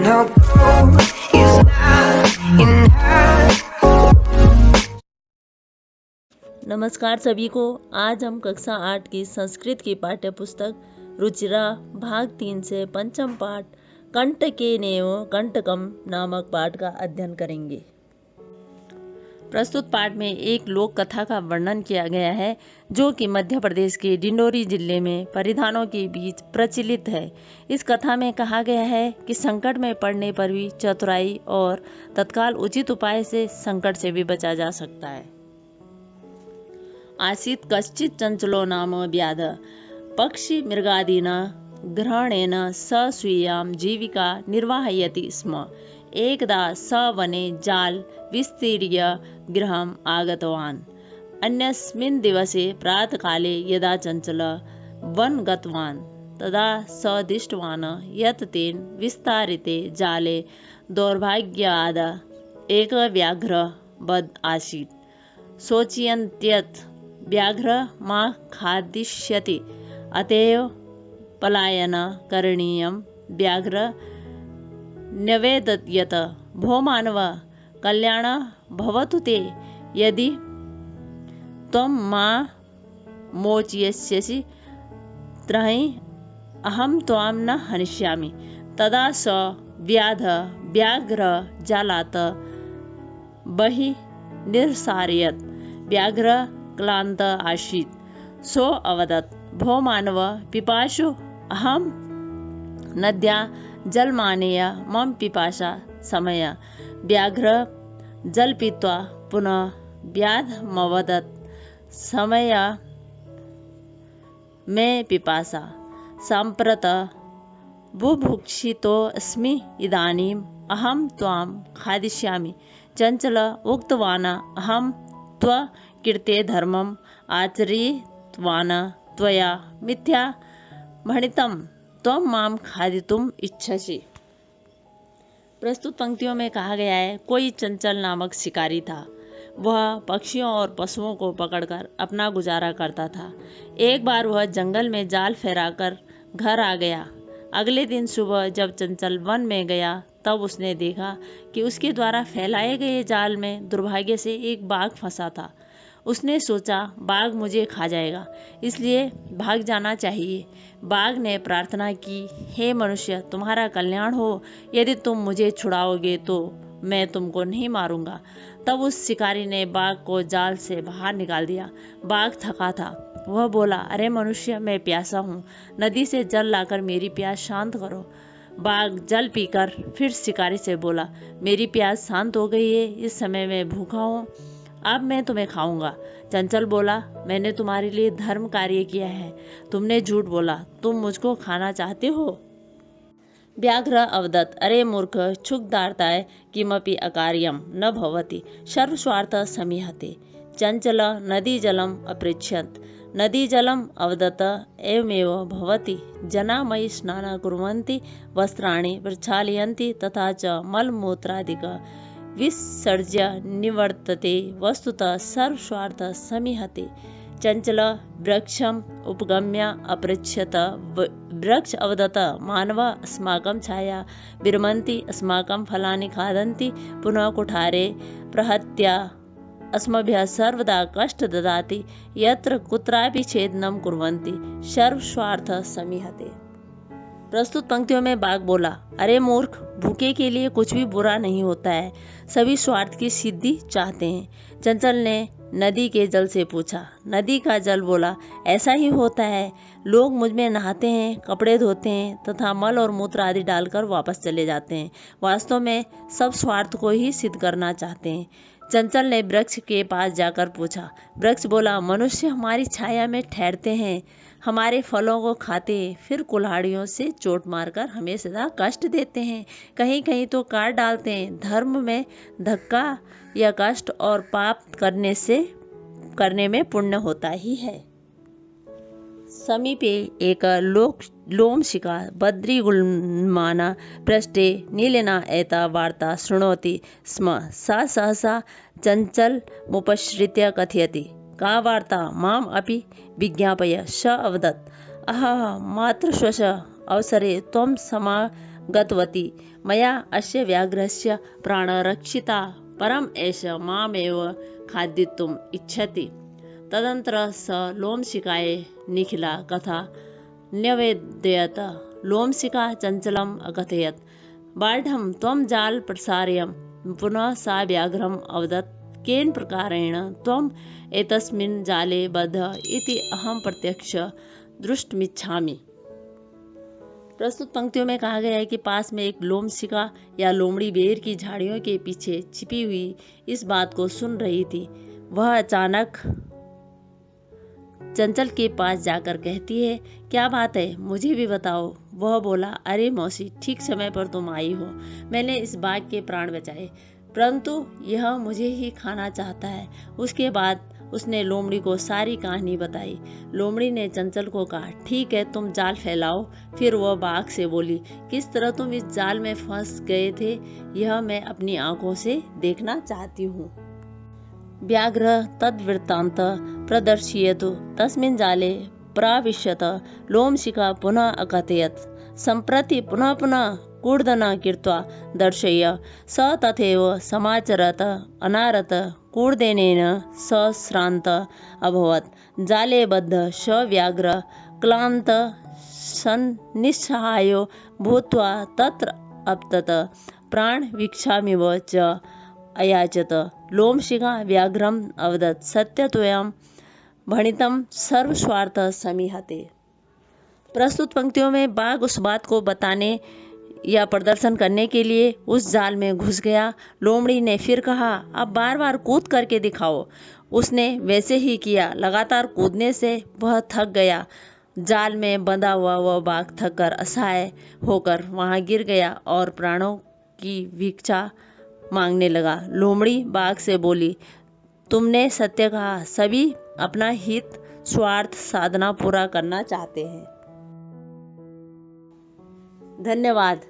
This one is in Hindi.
Now gold is not enough. नमस्कार सभी को। आज हम कक्षा 8 की संस्कृत की पाठ्य पुस्तक रुचिरा भाग 3 से पंचम पाठ कंटकेनेव कंटकम नामक पाठ का अध्ययन करेंगे। प्रस्तुत पाठ में एक लोक कथा का वर्णन किया गया है जो कि मध्य प्रदेश के डिंडोरी जिले में परिधानों के बीच प्रचलित है। इस कथा में कहा गया है कि संकट में पड़ने पर भी चतुराई और तत्काल उचित उपाय से संकट से भी बचा जा सकता है। आसीत् कश्चित् चञ्चलो नाम व्याधः पक्षी मृगादीना ग्रहणेन स स्वीयां जीविका निर्वाहयति स्म। एकदा स वने जाल विस्तीर्य गृहम् आगतवान्। अन्यस्मिन् दिवसे प्रातःकाले यदा चञ्चलः वनं गतवान् तदा स दृष्टवान् यत् तेन विस्तारिते जाले दौर्भाग्याद् एकः व्याघ्रः वध आसीत्। शोचयन्त्यत् व्याघ्रः मा खादिष्यति अतएव पलायनं करणीयम्। व्याघ्रः न्यवेदयत् भो मानव कल्याणं भवतु ते यदि त्वं मां मोचयिष्यसि तर्हि अहं त्वां न हनिष्यामि। तदा स व्याधः व्याघ्रं जालात् बहिः निरसारयत्। व्याघ्रः क्लान्त आसीत्। सो अवदत् भो मानव पिपासु अहं नद्यां जलमानय मम पिपासा शमय। व्याघ्रः जल पीत्वा पुनः व्याधमवदत् शमय मे पिपासा साम्प्रतं बुभुक्षितोऽस्मि इदानीम् अहं त्वां खादिष्यामि। चञ्चलः उक्तवान् अहं त्वकृते धर्मम् आचरितवान् त्वया मिथ्या भणितं त्वं मां खादितुम् इच्छसि। प्रस्तुत पंक्तियों में कहा गया है कोई चंचल नामक शिकारी था। वह पक्षियों और पशुओं को पकड़कर अपना गुजारा करता था। एक बार वह जंगल में जाल फैलाकर घर आ गया। अगले दिन सुबह जब चंचल वन में गया तब उसने देखा कि उसके द्वारा फैलाए गए जाल में दुर्भाग्य से एक बाघ फंसा था। उसने सोचा बाघ मुझे खा जाएगा, इसलिए भाग जाना चाहिए। बाघ ने प्रार्थना की, हे मनुष्य तुम्हारा कल्याण हो, यदि तुम मुझे छुड़ाओगे तो मैं तुमको नहीं मारूंगा। तब उस शिकारी ने बाघ को जाल से बाहर निकाल दिया। बाघ थका था। वह बोला, अरे मनुष्य मैं प्यासा हूँ, नदी से जल लाकर मेरी प्यास शांत करो। बाघ जल पीकर फिर शिकारी से बोला, मेरी प्यास शांत हो गई है, इस समय मैं भूखा हूँ, अब मैं तुम्हें खाऊंगा। चंचल बोला, मैंने तुम्हारे लिए धर्म कार्य किया है, तुमने झूठ बोला, तुम मुझको खाना चाहते हो। व्याघ्र अवदत् अरे मूर्ख क्षुद्धार्ताय किमपि अकार्यं न भवति सर्वस्वार्थः समीहते। चंचल नदी जलम अपृच्छत्। नदी जलम अवदत् एवमेव भवति। जना मयि स्नानं कुर्वन्ति, वस्त्राणि प्रक्षालयन्ति तथा च मलमूत्रादिक विसर्ज्य निवर्तते। वस्तुतः सर्वस्वार्थः समीहते। चंचल वृक्षम् उपगम्य अपृच्छत। वृक्ष अवदत् मानव अस्माकं छाया विरमन्ति, अस्माकं फलानि खादन्ति, पुनः कुठारे प्रहत्य अस्मभ्यः सर्वदा कष्ट ददाति, यत्र कुत्रापि छेदनं कुर्वन्ति, सर्वस्वार्थः समीहते। प्रस्तुत पंक्तियों में बाघ बोला, अरे मूर्ख, भूखे के लिए कुछ भी बुरा नहीं होता है, सभी स्वार्थ की सिद्धि चाहते हैं। चंचल ने नदी के जल से पूछा। नदी का जल बोला, ऐसा ही होता है, लोग मुझ में नहाते हैं, कपड़े धोते हैं तथा मल और मूत्र आदि डालकर वापस चले जाते हैं। वास्तव में सब स्वार्थ को ही सिद्ध करना चाहते हैं। चंचल ने वृक्ष के पास जाकर पूछा। वृक्ष बोला, मनुष्य हमारी छाया में ठहरते हैं, हमारे फलों को खाते, फिर कुल्हाड़ियों से चोट मारकर हमें सदा कष्ट देते हैं, कहीं कहीं तो काट डालते हैं। धर्म में धक्का या कष्ट और पाप करने में पुण्य होता ही है। समीपे एक लोमशिखा बद्रीगुल्माना पृष्ठे नीलेना एता वार्ता शृणोति स्म। सा सहसा चञ्चलमुपश्रित्य कथयति, का वार्ता माम् अपि विज्ञापय। स अवदत्, अहः मातृश्वश अवसरे त्वं समागतवती मया अस्य व्याघ्रस्य प्राणरक्षिता परम एष मामेव खादितुम् इच्छति। तदनन्तरं स लोमशिखायै निखिला कथा न्यवेदयत्। लोमशिखा चञ्चलम् अकथयत्, बाढं त्वं जाल प्रसार्य। पुनः सा व्याघ्रम् अवदत्, केन प्रकारेण त्वम् एतस्मिन् जाले बद्धः इति अहं प्रत्यक्ष दृष्टुमिच्छामि। प्रस्तुत पंक्तियों में कहा गया है कि पास में एक लोमशिखा या लोमड़ी बेर की झाड़ियों के पीछे छिपी हुई इस बात को सुन रही थी। वह अचानक चंचल के पास जाकर कहती है, क्या बात है, मुझे भी बताओ। वह बोला, अरे मौसी, ठीक समय पर तुम आई हो। मैंने इस बाघ के प्राण बचाए, परंतु यह मुझे ही खाना चाहता है। उसके बाद उसने लोमड़ी को सारी कहानी बताई। लोमड़ी ने चंचल को कहा, ठीक है, तुम जाल फैलाओ। फिर वह बाघ से बोली, किस तरह तुम इस जाल में फंस गए थे, यह मैं अपनी आंखों से देखना चाहती हूँ। व्याघ्र तद्वृत्तान्त प्रदर्शयतु। तस्मिन् जाले प्राविशत। लोमशिखा पुनः अकथयत्, सम्प्रति पुनः पुनः कूर्दनं कृत्वा दर्शय। स तथैव समाचरत्। अनारत कूर्दनेन स श्रान्त अभवत्। जाले बद्ध स व्याघ्र क्लान्त निस्सहायो भूत्वा तत्र अपतत। प्राणभिक्षामिव च अयाचत। लोमशिखा व्याघ्रम् अवदत्, सत्यत्वं भणितं सर्वस्वार्थ समीहते। प्रस्तुत पंक्तियों में बाघ उस बात को बताने या प्रदर्शन करने के लिए उस जाल में घुस गया। लोमड़ी ने फिर कहा, अब बार बार कूद करके दिखाओ। उसने वैसे ही किया। लगातार कूदने से वह थक गया। जाल में बंधा हुआ वह बाघ थककर असहाय होकर वहां गिर गया और प्राणों की भिक्षा मांगने लगा। लोमड़ी बाघ से बोली, तुमने सत्य कहा, सभी अपना हित स्वार्थ साधना पूरा करना चाहते हैं। धन्यवाद।